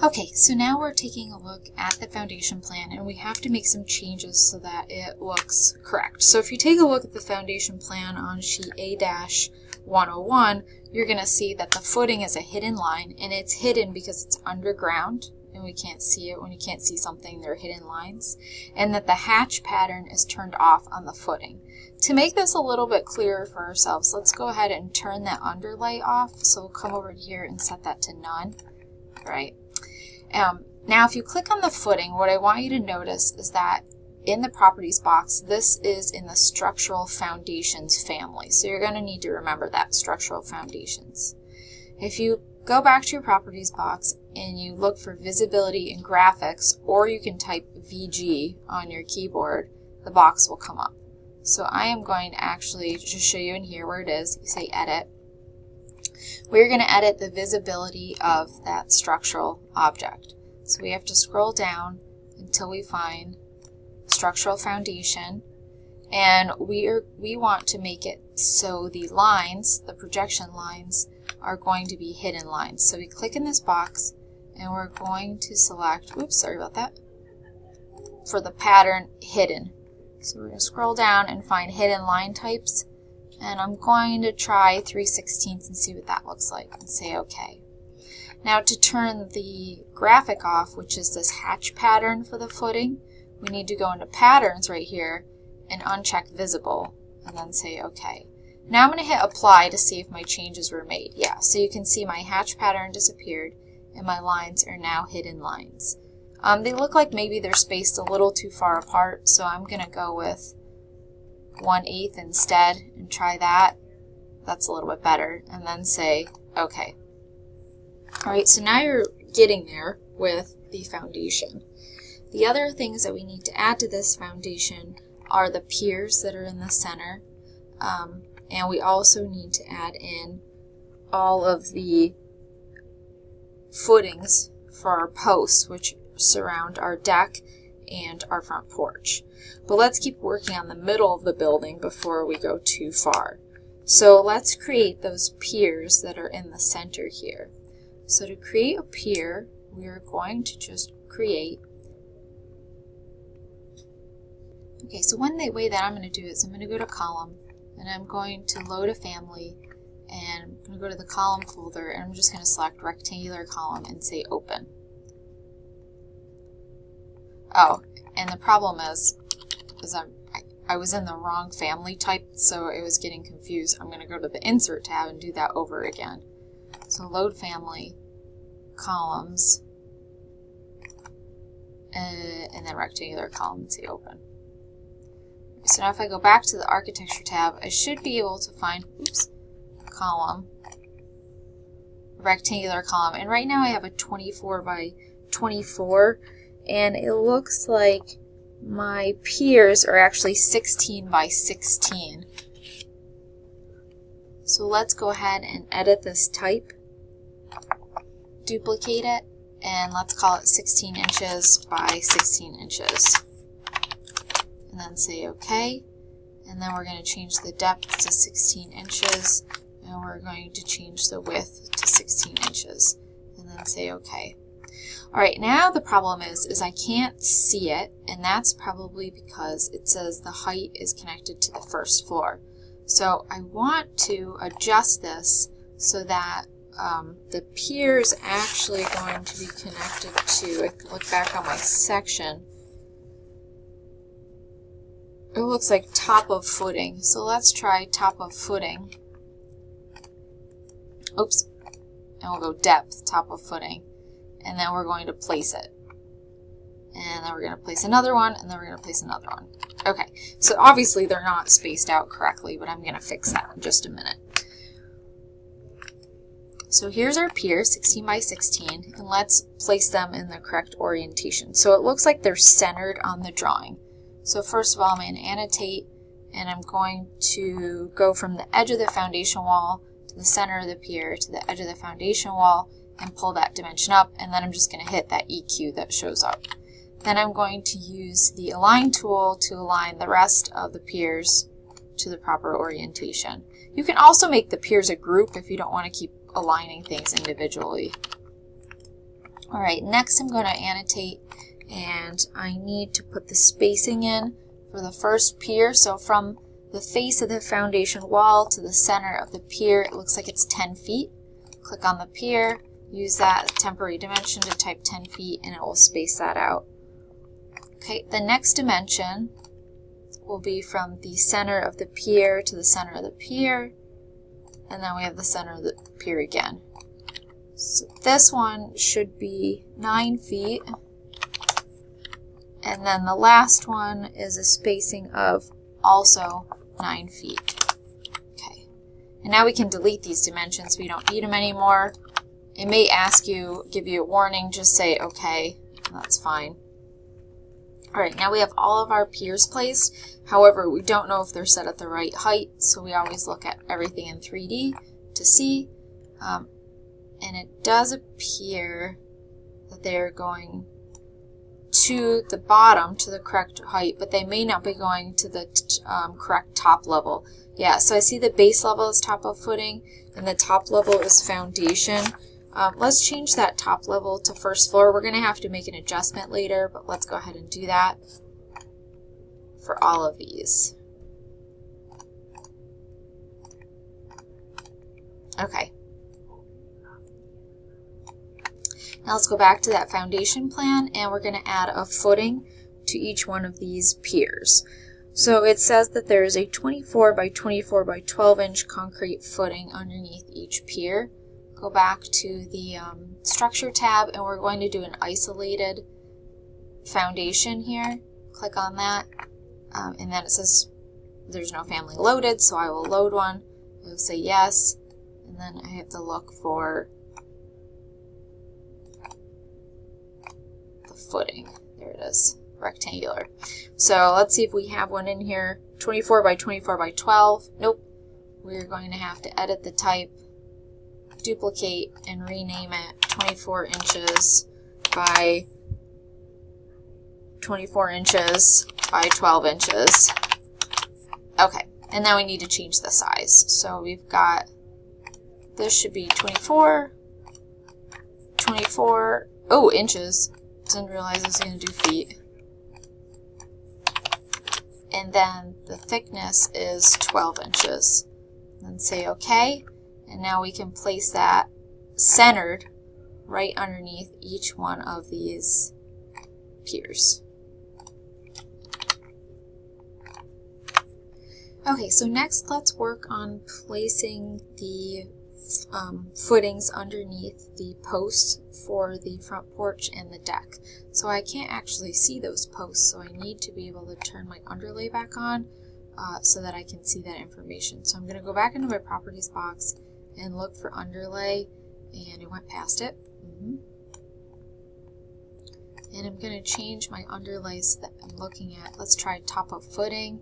Okay, so now we're taking a look at the foundation plan, and we have to make some changes so that it looks correct. So if you take a look at the foundation plan on sheet A-101, you're going to see that the footing is a hidden line, and it's hidden because it's underground, and we can't see it. When you can't see something, they're hidden lines. And that the hatch pattern is turned off on the footing. To make this a little bit clearer for ourselves, let's go ahead and turn that underlay off. So we'll come over here and set that to none. All right. Now if you click on the footing, what I want you to notice is that in the properties box, this is in the structural foundations family. So you're going to need to remember that, structural foundations. If you go back to your properties box and you look for visibility and graphics, or you can type VG on your keyboard, the box will come up. So I am going to actually just show you in here where it is. You say edit. We're going to edit the visibility of that structural object. So we have to scroll down until we find structural foundation, and we want to make it so the lines, the projection lines, are going to be hidden lines. So we click in this box and we're going to select, oops, sorry about that, for the pattern hidden. So we're going to scroll down and find hidden line types, and I'm going to try 3/16 and see what that looks like and say OK. Now to turn the graphic off, which is this hatch pattern for the footing, we need to go into patterns right here and uncheck visible and then say OK. Now I'm going to hit apply to see if my changes were made. Yeah, so you can see my hatch pattern disappeared and my lines are now hidden lines. They look like maybe they're spaced a little too far apart, so I'm going to go with 1/8 instead and try that. That's a little bit better, and then say OK. Alright, so now you're getting there with the foundation. The other things that we need to add to this foundation are the piers that are in the center, and we also need to add in all of the footings for our posts, which surround our deck and our front porch. But let's keep working on the middle of the building before we go too far. So let's create those piers that are in the center here. So to create a pier, we are going to just create. Okay, so one way that I'm going to do is I'm going to go to column, and I'm going to load a family, and I'm going to go to the column folder, and I'm just going to select rectangular column and say open. Oh, and the problem is I was in the wrong family type, so it was getting confused. I'm going to go to the insert tab and do that over again. So load family, columns, and then rectangular column and say open. So now if I go back to the architecture tab, I should be able to find, oops, column, rectangular column. And right now I have a 24 by 24, and it looks like my piers are actually 16 by 16. So let's go ahead and edit this type, duplicate it, and let's call it 16 inches by 16 inches. And then say OK. And then we're going to change the depth to 16 inches, and we're going to change the width to 16 inches, and then say OK. Alright, now the problem is I can't see it, and that's probably because it says the height is connected to the first floor. So I want to adjust this so that the pier is actually going to be connected to, I can look back on my section, it looks like top of footing. So let's try top of footing. Oops, and we'll go depth, top of footing. And then we're going to place it. And then we're going to place another one, and then we're going to place another one. Okay, so obviously they're not spaced out correctly, but I'm going to fix that in just a minute. So here's our pier, 16 by 16, and let's place them in the correct orientation. So it looks like they're centered on the drawing. So first of all, I'm going to annotate, and I'm going to go from the edge of the foundation wall to the center of the pier to the edge of the foundation wall, and pull that dimension up, and then I'm just going to hit that EQ that shows up. Then I'm going to use the Align tool to align the rest of the piers to the proper orientation. You can also make the piers a group if you don't want to keep aligning things individually. All right, next I'm going to annotate, and I need to put the spacing in for the first pier. So from the face of the foundation wall to the center of the pier, it looks like it's 10 feet. Click on the pier, use that temporary dimension to type 10 feet, and it will space that out. Okay, the next dimension will be from the center of the pier to the center of the pier, and then we have the center of the pier again. So this one should be 9 feet, and then the last one is a spacing of also 9 feet. Okay, and now we can delete these dimensions. We don't need them anymore. It may ask you, give you a warning, just say okay, that's fine. All right, now we have all of our piers placed. However, we don't know if they're set at the right height, so we always look at everything in 3D to see. And it does appear that they're going to the bottom, to the correct height, but they may not be going to the correct top level. Yeah, so I see the base level is top of footing, and the top level is foundation. Let's change that top level to first floor. We're going to have to make an adjustment later, but let's go ahead and do that for all of these. Okay. Now let's go back to that foundation plan, and we're going to add a footing to each one of these piers. So it says that there is a 24 by 24 by 12 inch concrete footing underneath each pier. Go back to the structure tab, and we're going to do an isolated foundation here. Click on that, and then it says there's no family loaded, so I will load one. I will say yes, and then I have to look for the footing. There it is, rectangular. So let's see if we have one in here. 24 by 24 by 12. Nope. We're going to have to edit the type, duplicate, and rename it 24 inches by 24 inches by 12 inches. Okay, and now we need to change the size. So we've got, this should be 24, oh, inches. Didn't realize I was going to do feet. And then the thickness is 12 inches. Then say OK. And now we can place that centered right underneath each one of these piers. Okay, so next let's work on placing the footings underneath the posts for the front porch and the deck. So I can't actually see those posts, so I need to be able to turn my underlay back on so that I can see that information. So I'm going to go back into my properties box and look for underlay, and it went past it. And I'm going to change my underlay so that I'm looking at, let's try top of footing.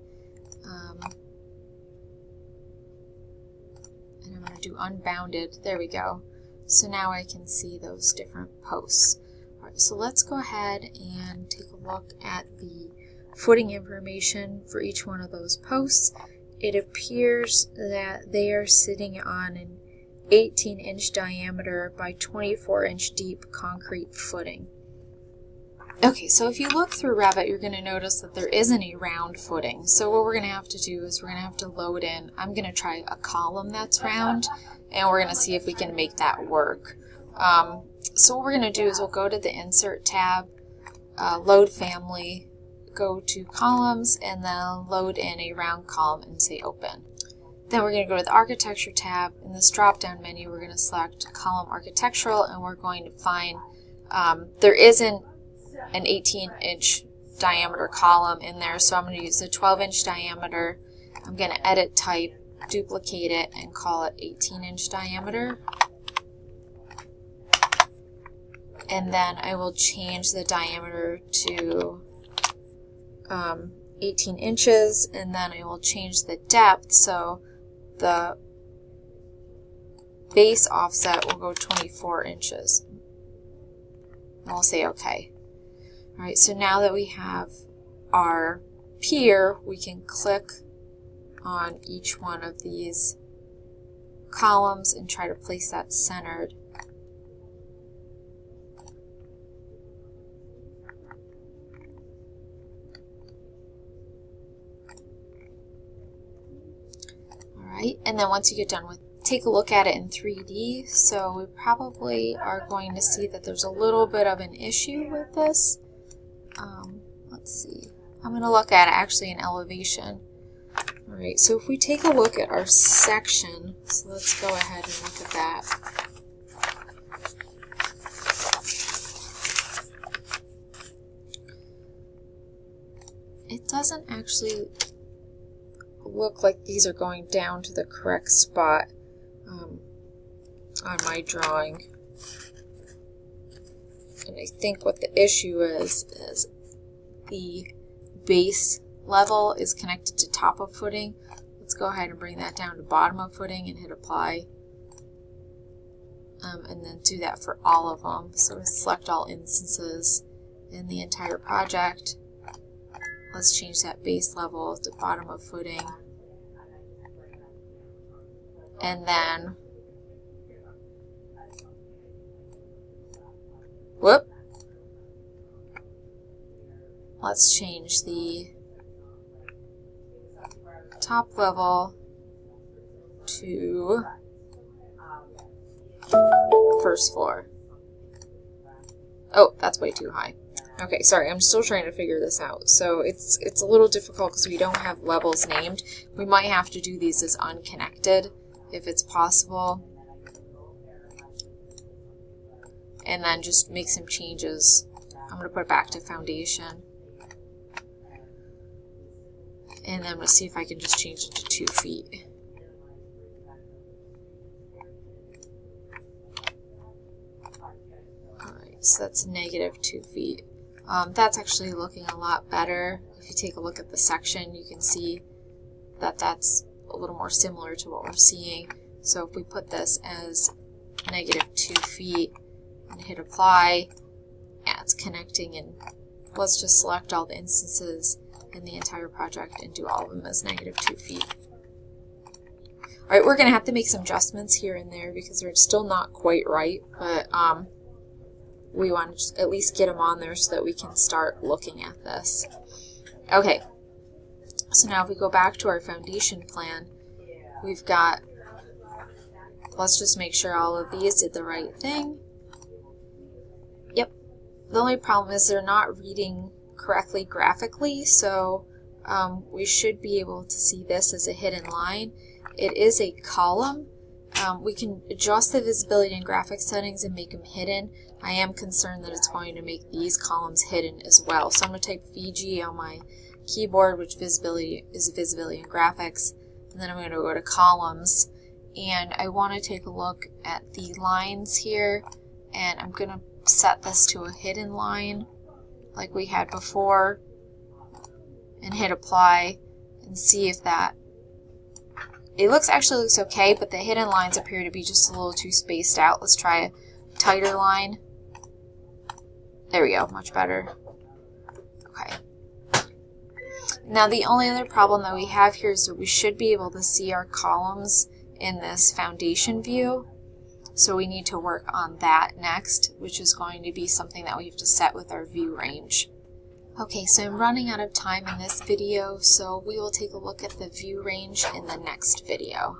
And I'm going to do unbounded. There we go. So now I can see those different posts. All right, so let's go ahead and take a look at the footing information for each one of those posts. It appears that they are sitting on an 18-inch diameter by 24-inch deep concrete footing. Okay, so if you look through Revit, you're going to notice that there isn't a round footing. So what we're going to have to do is we're going to have to load in, I'm going to try a column that's round, and we're going to see if we can make that work. So what we're going to do is we'll go to the Insert tab, Load Family, go to Columns, and then load in a round column and say Open. Then we're going to go to the Architecture tab. In this drop-down menu, we're going to select Column Architectural, and we're going to find there isn't an 18-inch diameter column in there, so I'm going to use the 12-inch diameter. I'm going to edit type, duplicate it, and call it 18-inch diameter. And then I will change the diameter to 18 inches, and then I will change the depth, so the base offset will go 24 inches. And we'll say OK. Alright, so now that we have our pier, we can click on each one of these columns and try to place that centered Right, and then once you get done with, take a look at it in 3D. So we probably are going to see that there's a little bit of an issue with this. Let's see. I'm going to look at it actually in elevation. All right, so if we take a look at our section, so let's go ahead and look at that. It doesn't actually look like these are going down to the correct spot on my drawing. And I think what the issue is the base level is connected to top of footing. Let's go ahead and bring that down to bottom of footing and hit apply. And then do that for all of them. So select all instances in the entire project. Let's change that base level to bottom of footing. And then, whoop, let's change the top level to first floor. Oh, that's way too high. Okay, sorry, I'm still trying to figure this out. So it's a little difficult because we don't have levels named. We might have to do these as unconnected if it's possible. And then just make some changes. I'm going to put it back to foundation. And then I'm going to see if I can just change it to 2 feet. Alright, so that's negative 2 feet. That's actually looking a lot better. If you take a look at the section, you can see that that's a little more similar to what we're seeing. So if we put this as negative 2 feet and hit apply, yeah, it's connecting, and let's just select all the instances in the entire project and do all of them as negative 2 feet. Alright, we're going to have to make some adjustments here and there because they're still not quite right, but we want to just at least get them on there so that we can start looking at this. Okay, so now if we go back to our foundation plan, we've got, let's just make sure all of these did the right thing. Yep, the only problem is they're not reading correctly graphically, so we should be able to see this as a hidden line. It is a column. We can adjust the visibility and graphics settings and make them hidden. I am concerned that it's going to make these columns hidden as well. So I'm going to type VG on my keyboard, which visibility is visibility and graphics, and then I'm going to go to columns, and I want to take a look at the lines here, and I'm going to set this to a hidden line like we had before and hit apply and see if that, it actually looks okay, but the hidden lines appear to be just a little too spaced out. Let's try a tighter line. There we go, much better. Okay. Now the only other problem that we have here is that we should be able to see our columns in this foundation view. So we need to work on that next, which is going to be something that we have to set with our view range. Okay, so I'm running out of time in this video, so we will take a look at the view range in the next video.